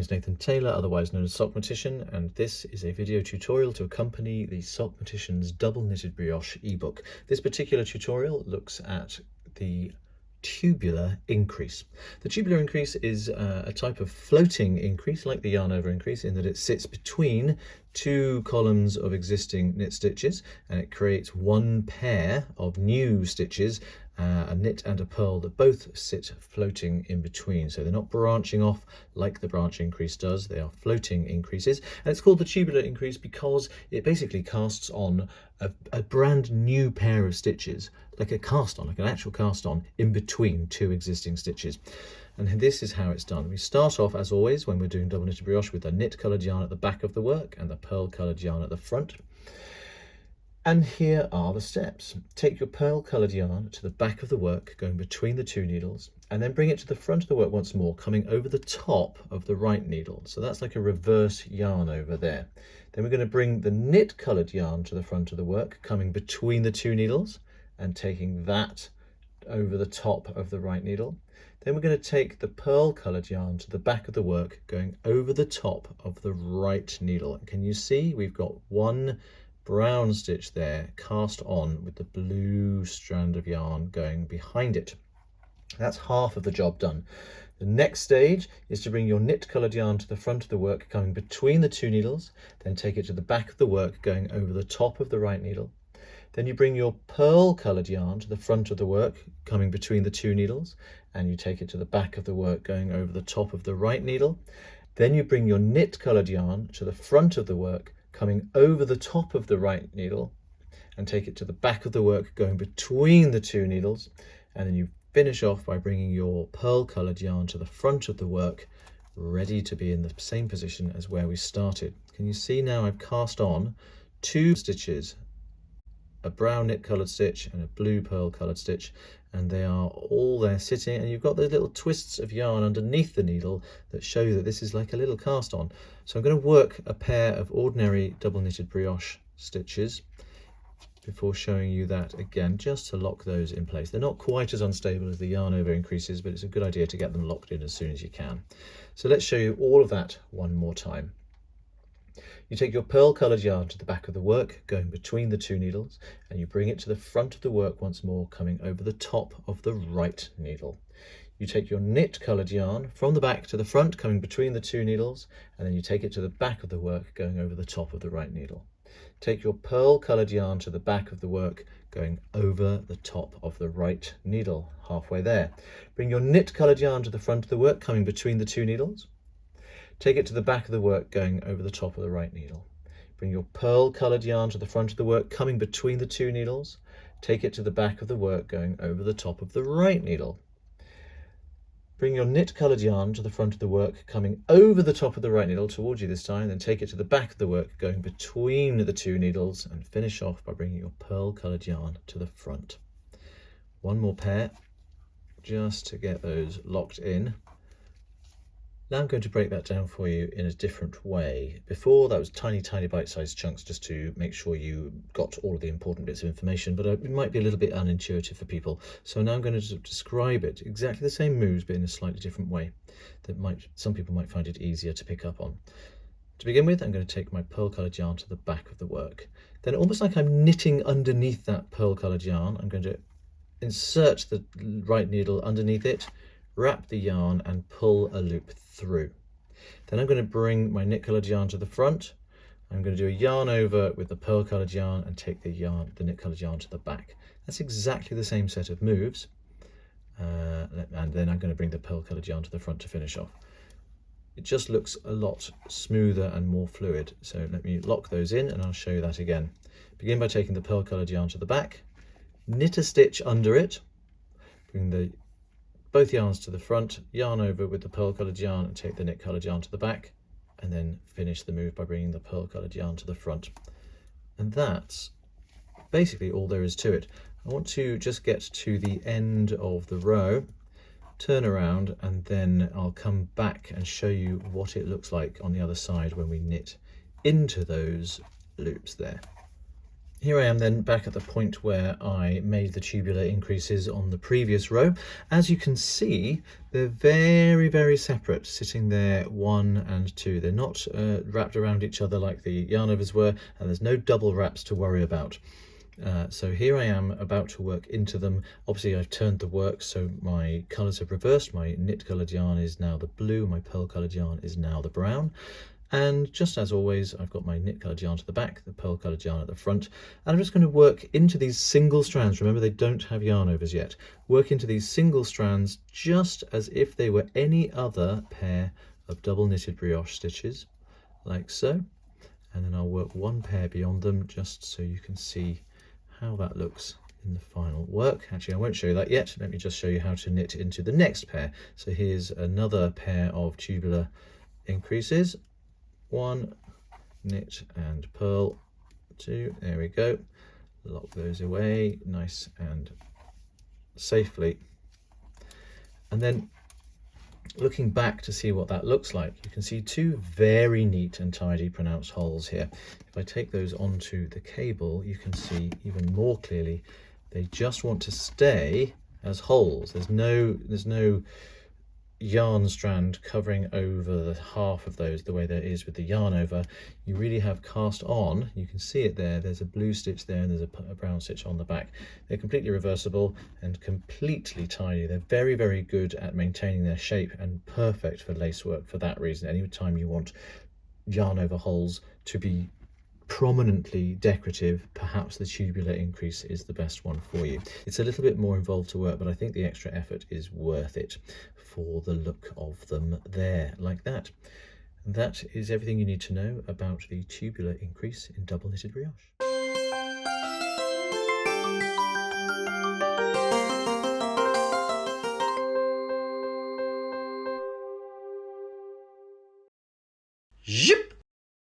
name's Nathan Taylor, otherwise known as Sockmatician, and this is a video tutorial to accompany the Sockmatician's Double Knitted Brioche ebook. This particular tutorial looks at the tubular increase. The tubular increase is a type of floating increase, like the yarn over increase, in that it sits between two columns of existing knit stitches, and it creates one pair of new stitches, a knit and a purl, that both sit floating in between. So they're not branching off like the branch increase does, they are floating increases. And it's called the tubular increase because it basically casts on a brand new pair of stitches, like a cast on, like an actual cast on, in between two existing stitches. And this is how it's done. We start off, as always, when we're doing double knitted brioche, with the knit coloured yarn at the back of the work and the pearl coloured yarn at the front. And here are the steps. Take your pearl coloured yarn to the back of the work, going between the two needles, and then bring it to the front of the work once more, coming over the top of the right needle. So that's like a reverse yarn over there. Then we're going to bring the knit coloured yarn to the front of the work, coming between the two needles and taking that over the top of the right needle. Then we're going to take the pearl coloured yarn to the back of the work, going over the top of the right needle. And can you see we've got one brown stitch there cast on with the blue strand of yarn going behind it. That's half of the job done. The next stage is to bring your knit coloured yarn to the front of the work, coming between the two needles, then take it to the back of the work, going over the top of the right needle. Then you bring your pearl coloured yarn to the front of the work, coming between the two needles, and you take it to the back of the work, going over the top of the right needle. Then you bring your knit coloured yarn to the front of the work, coming over the top of the right needle, and take it to the back of the work, going between the two needles. And then you finish off by bringing your pearl coloured yarn to the front of the work, ready to be in the same position as where we started. Can you see now I've cast on two stitches, a brown knit coloured stitch and a blue pearl coloured stitch, and they are all there sitting, and you've got those little twists of yarn underneath the needle that show you that this is like a little cast on. So I'm going to work a pair of ordinary double knitted brioche stitches before showing you that again, just to lock those in place. They're not quite as unstable as the yarn over increases, but it's a good idea to get them locked in as soon as you can. So let's show you all of that one more time. You take your pearl coloured yarn to the back of the work, going between the two needles, and you bring it to the front of the work once more, coming over the top of the right needle. You take your knit coloured yarn from the back to the front, coming between the two needles, and then you take it to the back of the work, going over the top of the right needle. Take your pearl coloured yarn to the back of the work, going over the top of the right needle, halfway there. Bring your knit coloured yarn to the front of the work, coming between the two needles. Take it to the back of the work, going over the top of the right needle. Bring your pearl coloured yarn to the front of the work, coming between the two needles. Take it to the back of the work, going over the top of the right needle. Bring your knit coloured yarn to the front of the work, coming over the top of the right needle towards you this time, then take it to the back of the work, going between the two needles, and finish off by bringing your pearl coloured yarn to the front. One more pair, just to get those locked in. Now I'm going to break that down for you in a different way. Before, that was tiny bite-sized chunks just to make sure you got all of the important bits of information, but it might be a little bit unintuitive for people. So now I'm going to describe it, exactly the same moves, but in a slightly different way that some people might find it easier to pick up on. To begin with, I'm going to take my pearl coloured yarn to the back of the work. Then, almost like I'm knitting underneath that pearl coloured yarn, I'm going to insert the right needle underneath it, wrap the yarn and pull a loop through. Then I'm going to bring my knit coloured yarn to the front. I'm going to do a yarn over with the pearl coloured yarn and take the knit coloured yarn to the back. That's exactly the same set of moves. And then I'm going to bring the pearl coloured yarn to the front to finish off. It just looks a lot smoother and more fluid. So let me lock those in and I'll show you that again. Begin by taking the pearl coloured yarn to the back, knit a stitch under it, bring both yarns to the front, yarn over with the pearl coloured yarn and take the knit coloured yarn to the back, and then finish the move by bringing the pearl coloured yarn to the front. And that's basically all there is to it. I want to just get to the end of the row, turn around, and then I'll come back and show you what it looks like on the other side when we knit into those loops there. Here I am then back at the point where I made the tubular increases on the previous row. As you can see, they're very, very separate, sitting there 1 and 2. They're not wrapped around each other like the yarn overs were, and there's no double wraps to worry about. So here I am about to work into them. Obviously I've turned the work, so my colours have reversed. My knit coloured yarn is now the blue, my pearl coloured yarn is now the brown. And just as always, I've got my knit coloured yarn to the back, the pearl coloured yarn at the front, and I'm just going to work into these single strands. Remember, they don't have yarn overs yet. Work into these single strands just as if they were any other pair of double knitted brioche stitches, like so. And then I'll work one pair beyond them just so you can see how that looks in the final work. Actually, I won't show you that yet. Let me just show you how to knit into the next pair. So here's another pair of tubular increases. 1, knit and purl, 2, there we go. Lock those away nice and safely. And then looking back to see what that looks like, you can see 2 very neat and tidy pronounced holes here. If I take those onto the cable, you can see even more clearly they just want to stay as holes. There's no yarn strand covering over the half of those the way there is with the yarn over. You really have cast on, you can see it there, there's a blue stitch there and there's a brown stitch on the back. They're completely reversible and completely tidy. They're very, very good at maintaining their shape and perfect for lace work for that reason. Anytime you want yarn over holes to be prominently decorative, perhaps the tubular increase is the best one for you. It's a little bit more involved to work, but I think the extra effort is worth it for the look of them there, like that. And that is everything you need to know about the tubular increase in double knitted brioche. Zip!